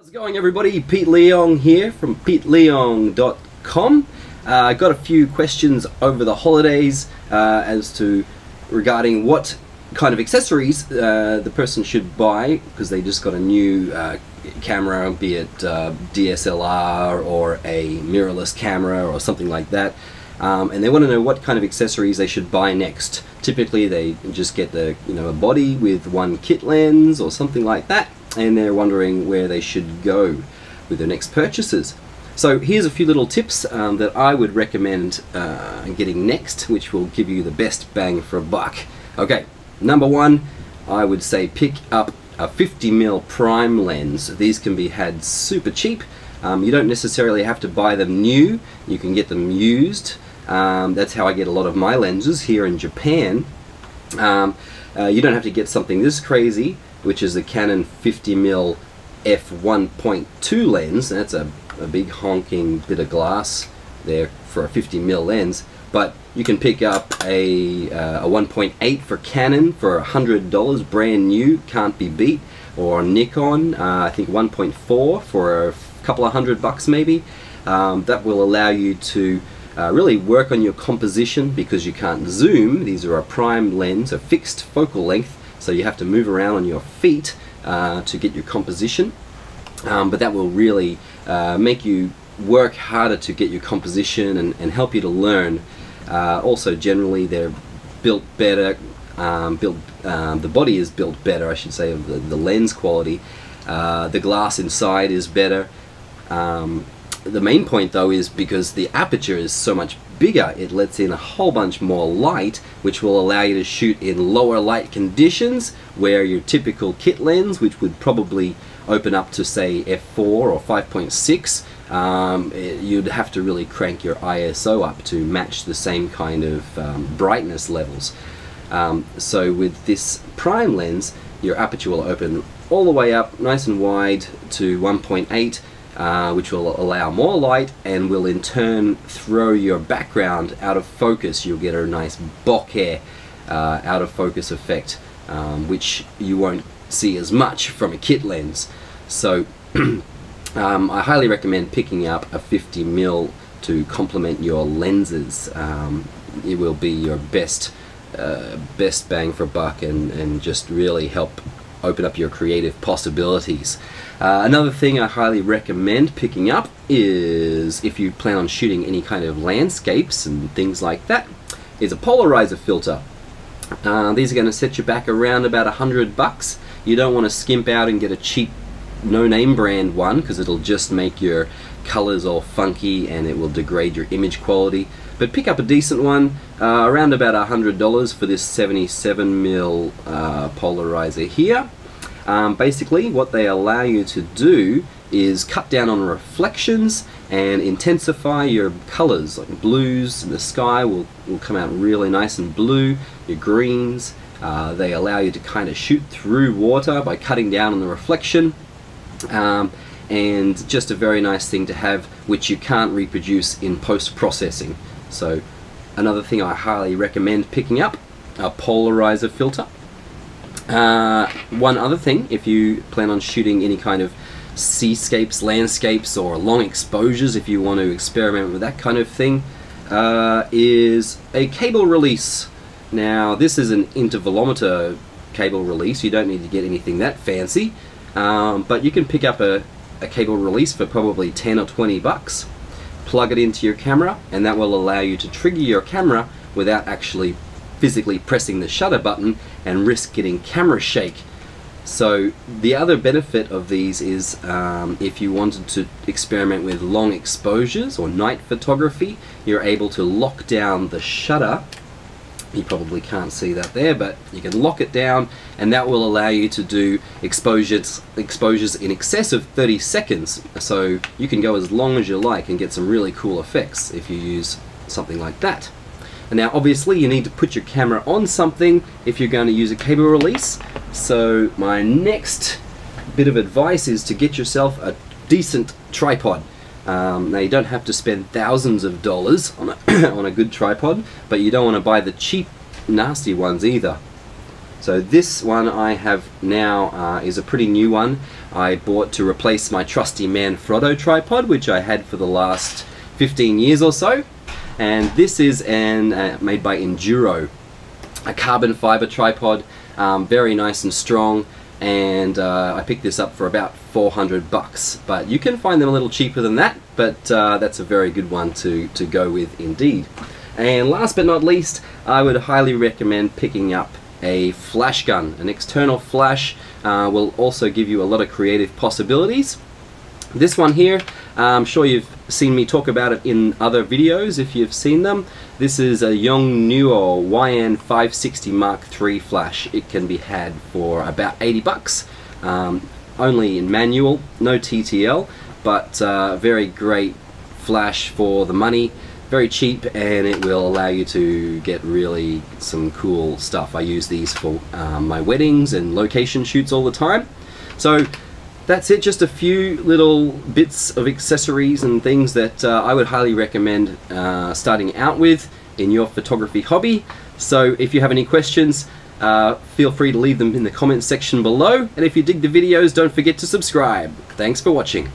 How's it going, everybody? Pete Leong here from PeteLeong.com. I got a few questions over the holidays as to regarding what kind of accessories the person should buy because they just got a new camera, be it DSLR or a mirrorless camera or something like that, and they want to know what kind of accessories they should buy next. Typically they just get the a body with one kit lens or something like that, and they're wondering where they should go with their next purchases. So here's a few little tips that I would recommend getting next, which will give you the best bang for a buck. Okay, number one, I would say pick up a 50mm prime lens. These can be had super cheap. You don't necessarily have to buy them new, you can get them used. That's how I get a lot of my lenses here in Japan. You don't have to get something this crazy, which is the Canon 50mm f1.2 lens. That's a big honking bit of glass there for a 50mm lens, but you can pick up a 1.8 for Canon for $100, brand new, can't be beat, or Nikon, I think 1.4 for a couple of $100 maybe. That will allow you to really work on your composition because you can't zoom. These are a prime lens, a fixed focal length, so you have to move around on your feet to get your composition, but that will really make you work harder to get your composition and help you to learn. Also, generally they're built better, the body is built better, I should say, of the lens quality. The glass inside is better. The main point though is because the aperture is so much bigger, it lets in a whole bunch more light, which will allow you to shoot in lower light conditions where your typical kit lens, which would probably open up to say f4 or 5.6, you'd have to really crank your ISO up to match the same kind of brightness levels. So with this prime lens, your aperture will open all the way up nice and wide to 1.8, which will allow more light and will in turn throw your background out of focus. You'll get a nice bokeh out of focus effect, which you won't see as much from a kit lens. So I highly recommend picking up a 50mm to complement your lenses. It will be your best bang for buck and just really help open up your creative possibilities. Another thing I highly recommend picking up is, if you plan on shooting any kind of landscapes and things like that, is a polarizer filter. These are going to set you back around about $100. You don't want to skimp out and get a cheap no-name brand one because it'll just make your colors all funky and it will degrade your image quality. But pick up a decent one, around about $100 for this 77mm polarizer here. Basically what they allow you to do is cut down on reflections and intensify your colors, like blues in the sky will come out really nice and blue, your greens. They allow you to kind of shoot through water by cutting down on the reflection, and just a very nice thing to have, which you can't reproduce in post-processing. So another thing I highly recommend picking up, a polarizer filter. One other thing, if you plan on shooting any kind of seascapes, landscapes, or long exposures, if you want to experiment with that kind of thing, is a cable release. Now this is an intervalometer cable release, you don't need to get anything that fancy, but you can pick up a cable release for probably 10 or 20 bucks, plug it into your camera, and that will allow you to trigger your camera without actually physically pressing the shutter button and risk getting camera shake. So the other benefit of these is if you wanted to experiment with long exposures or night photography, you're able to lock down the shutter. You probably can't see that there, but you can lock it down, and that will allow you to do exposures in excess of 30 seconds. So you can go as long as you like and get some really cool effects if you use something like that. And now obviously you need to put your camera on something if you're going to use a cable release. So my next bit of advice is to get yourself a decent tripod. Now you don't have to spend thousands of dollars on a, on a good tripod, but you don't want to buy the cheap nasty ones either. So this one I have now is a pretty new one. I bought to replace my trusty Manfrotto tripod, which I had for the last 15 years or so. And this is made by Enduro, a carbon fiber tripod, very nice and strong. And I picked this up for about $400, but you can find them a little cheaper than that, but that's a very good one to go with indeed. And last but not least, I would highly recommend picking up a flash gun. An external flash will also give you a lot of creative possibilities. This one here, I'm sure you've seen me talk about it in other videos if you've seen them. This is a Yongnuo YN560 Mark III flash. It can be had for about $80, only in manual, no TTL, but very great flash for the money, very cheap, and it will allow you to get really some cool stuff. I use these for my weddings and location shoots all the time. So that's it, just a few little bits of accessories and things that I would highly recommend starting out with in your photography hobby. So if you have any questions, feel free to leave them in the comments section below, and if you dig the videos, don't forget to subscribe. Thanks for watching.